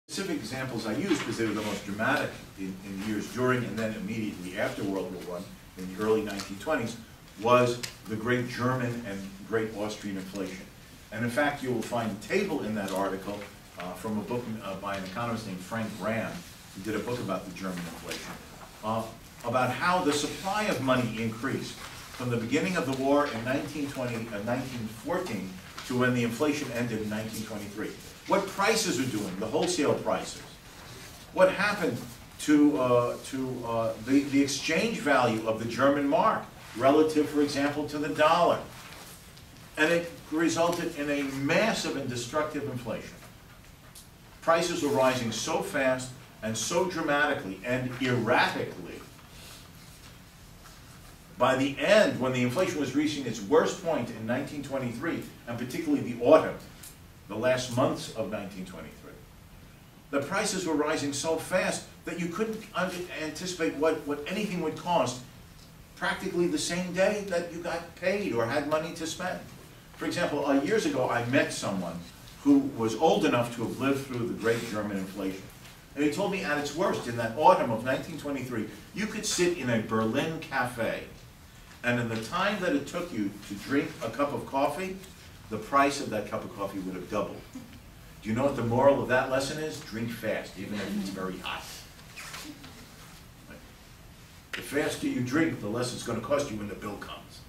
Specific examples I use because they were the most dramatic in years during and then immediately after World War I, in the early 1920s, was the great German and great Austrian inflation. And in fact, you will find a table in that article from a book by an economist named Frank Graham, who did a book about the German inflation, about how the supply of money increased from the beginning of the war in 1914 to when the inflation ended in 1923. What prices are doing, the wholesale prices. What happened to the exchange value of the German mark relative, for example, to the dollar. And it resulted in a massive and destructive inflation. Prices were rising so fast and so dramatically and erratically. By the end, when the inflation was reaching its worst point in 1923, and particularly the autumn, the last months of 1923, the prices were rising so fast that you couldn't anticipate what anything would cost practically the same day that you got paid or had money to spend. For example, years ago I met someone who was old enough to have lived through the great German inflation. And he told me at its worst, in that autumn of 1923, you could sit in a Berlin cafe, and in the time that it took you to drink a cup of coffee, the price of that cup of coffee would have doubled. Do you know what the moral of that lesson is? Drink fast, even if it's very hot. The faster you drink, the less it's going to cost you when the bill comes.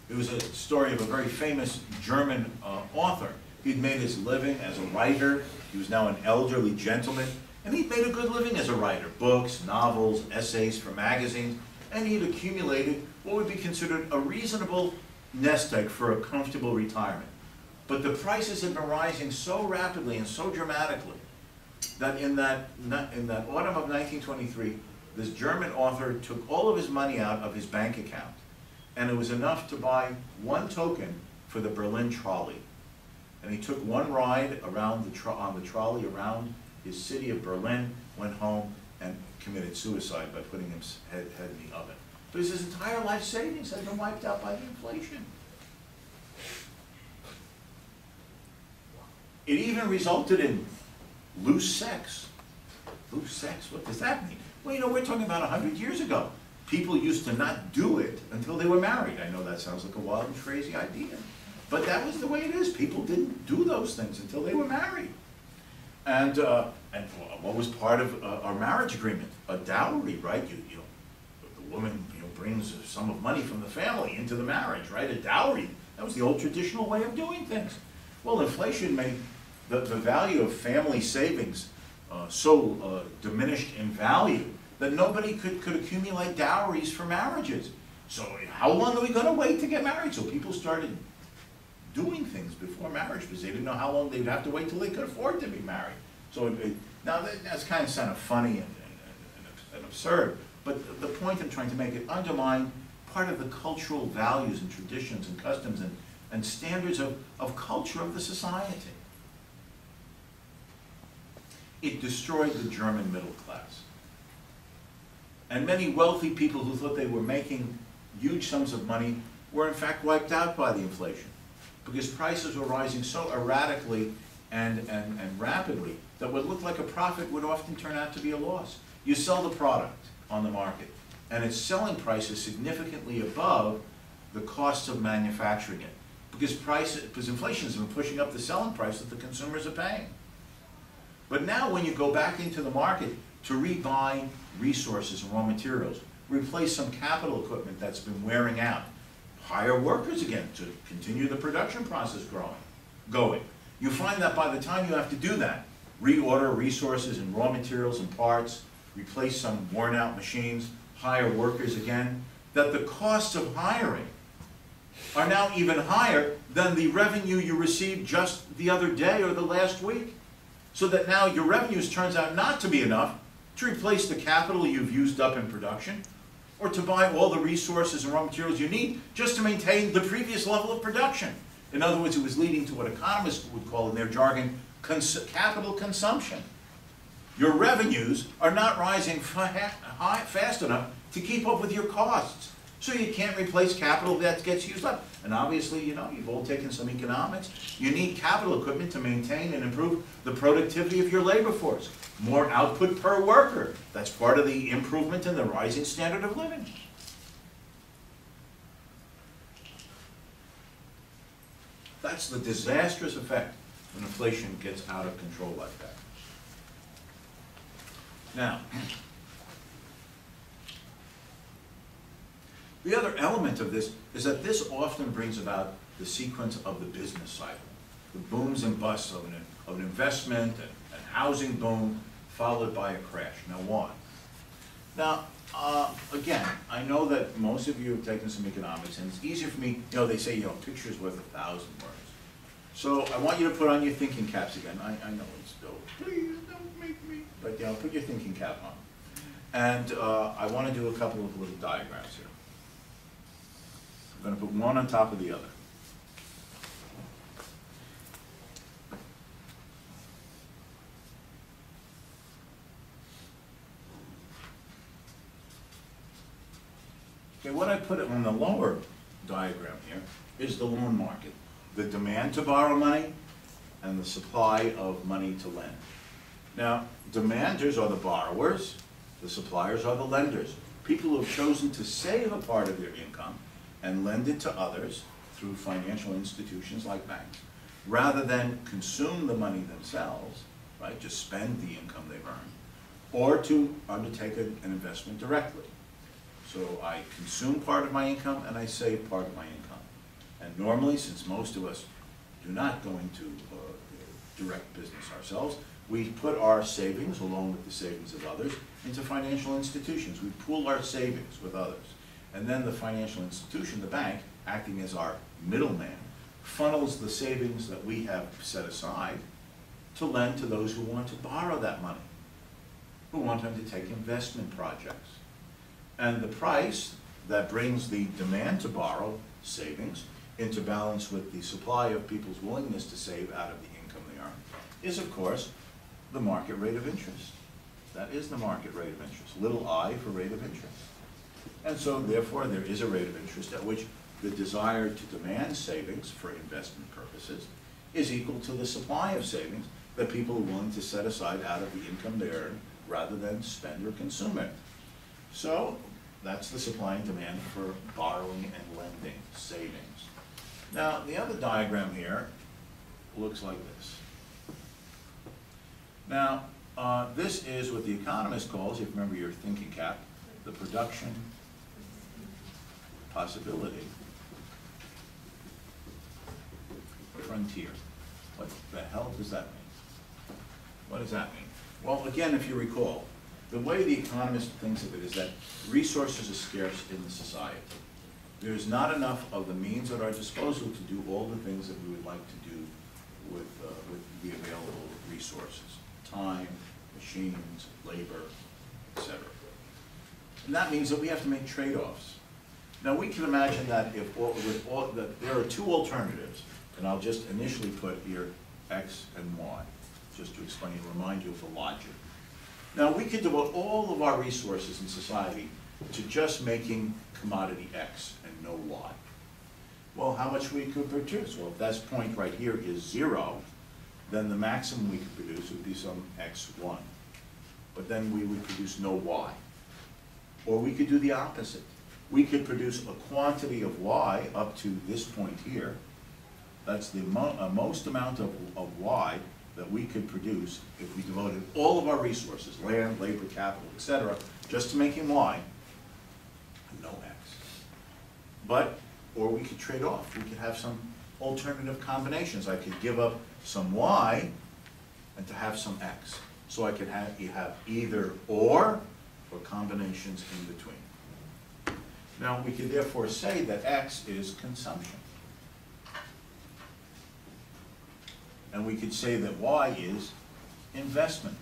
It was a story of a very famous German author. He'd made his living as a writer. He was now an elderly gentleman, and he'd made a good living as a writer. Books, novels, essays for magazines, and he'd accumulated what would be considered a reasonable nest egg for a comfortable retirement. But the prices had been rising so rapidly and so dramatically that in that autumn of 1923, this German author took all of his money out of his bank account, and it was enough to buy one token for the Berlin trolley. And he took one ride around on the trolley around his city of Berlin, went home, and committed suicide by putting his head in the oven. But his entire life savings had been wiped out by the inflation. It even resulted in loose sex. Loose sex, what does that mean? Well, you know, we're talking about 100 years ago. People used to not do it until they were married. I know that sounds like a wild and crazy idea, but that was the way it is. People didn't do those things until they were married. And what was part of our marriage agreement? A dowry, right? You know, the woman brings a sum of money from the family into the marriage, right? A dowry. That was the old traditional way of doing things. Well, inflation made the value of family savings so diminished in value that nobody could accumulate dowries for marriages. So how long are we going to wait to get married? So people started doing things before marriage because they didn't know how long they'd have to wait till they could afford to be married. So now that's kind of funny and absurd, but the point I'm trying to make, it undermined part of the cultural values and traditions and customs and standards of culture of the society. It destroyed the German middle class. And many wealthy people who thought they were making huge sums of money were in fact wiped out by the inflation, because prices were rising so erratically and rapidly that what looked like a profit would often turn out to be a loss. You sell the product on the market, and its selling price is significantly above the cost of manufacturing it, because inflation has been pushing up the selling price that the consumers are paying. But now when you go back into the market to rebuy resources and raw materials, replace some capital equipment that's been wearing out, hire workers again to continue the production process going. You find that by the time you have to do that, reorder resources and raw materials and parts, replace some worn out machines, hire workers again, that the costs of hiring are now even higher than the revenue you received just the other day or the last week. So that now your revenues turns out not to be enough to replace the capital you've used up in production, or to buy all the resources and raw materials you need just to maintain the previous level of production. In other words, it was leading to what economists would call in their jargon, capital consumption. Your revenues are not rising fast enough to keep up with your costs. So you can't replace capital that gets used up. And obviously, you know, you've all taken some economics. You need capital equipment to maintain and improve the productivity of your labor force. More output per worker. That's part of the improvement in the rising standard of living. That's the disastrous effect when inflation gets out of control like that. Now, the other element of this is that this often brings about the sequence of the business cycle, the booms and busts of an investment and housing boom, followed by a crash. Now, why? Now, again, I know that most of you have taken some economics, and it's easier for me, you know, they say, you know, picture's worth 1,000 words. So I want you to put on your thinking caps again. I know it's still, please don't make me, but you know, put your thinking cap on. And I want to do a couple of little diagrams here. I'm going to put one on top of the other. Okay, what I put on the lower diagram here is the loan market. The demand to borrow money and the supply of money to lend. Now, demanders are the borrowers, the suppliers are the lenders. People who have chosen to save a part of their income and lend it to others through financial institutions like banks, rather than consume the money themselves, right, just spend the income they've earned, or to undertake an investment directly. So I consume part of my income and I save part of my income. And normally, since most of us do not go into direct business ourselves, we put our savings, along with the savings of others, into financial institutions. We pool our savings with others. And then the financial institution, the bank, acting as our middleman, funnels the savings that we have set aside to lend to those who want to borrow that money, who want them to take investment projects. And the price that brings the demand to borrow savings into balance with the supply of people's willingness to save out of the income they earn is, of course, the market rate of interest. That is the market rate of interest, little I for rate of interest. And so, therefore, there is a rate of interest at which the desire to demand savings for investment purposes is equal to the supply of savings that people are willing to set aside out of the income they earn rather than spend or consume it. So, that's the supply and demand for borrowing and lending, savings. Now, the other diagram here looks like this. Now, this is what the economist calls, if you remember your thinking cap, the production possibility frontier. What the hell does that mean? What does that mean? Well, again, if you recall, the way the economist thinks of it is that resources are scarce in the society. There's not enough of the means at our disposal to do all the things that we would like to do with the available resources. Time, machines, labor, etc. And that means that we have to make trade-offs. Now we can imagine that that there are two alternatives, and I'll just initially put here X and Y, just to explain and remind you of the logic. Now we could devote all of our resources in society to just making commodity X and no Y. Well, how much we could produce? Well, if that point right here is 0, then the maximum we could produce would be some X1. But then we would produce no Y. Or we could do the opposite. We could produce a quantity of Y up to this point here. That's the most amount of Y that we could produce if we devoted all of our resources, land, labor, capital, etc., just to making Y, no X. But, or we could trade off. We could have some alternative combinations. I could give up some Y and to have some X. So I could have either or combinations in between. Now we could therefore say that X is consumption. And we could say that Y is investment.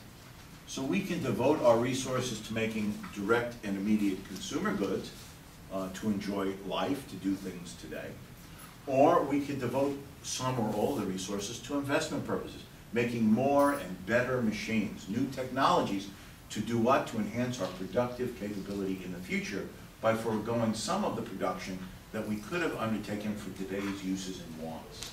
So we can devote our resources to making direct and immediate consumer goods to enjoy life, to do things today. Or we could devote some or all the resources to investment purposes, making more and better machines, new technologies to do what? To enhance our productive capability in the future by foregoing some of the production that we could have undertaken for today's uses and wants.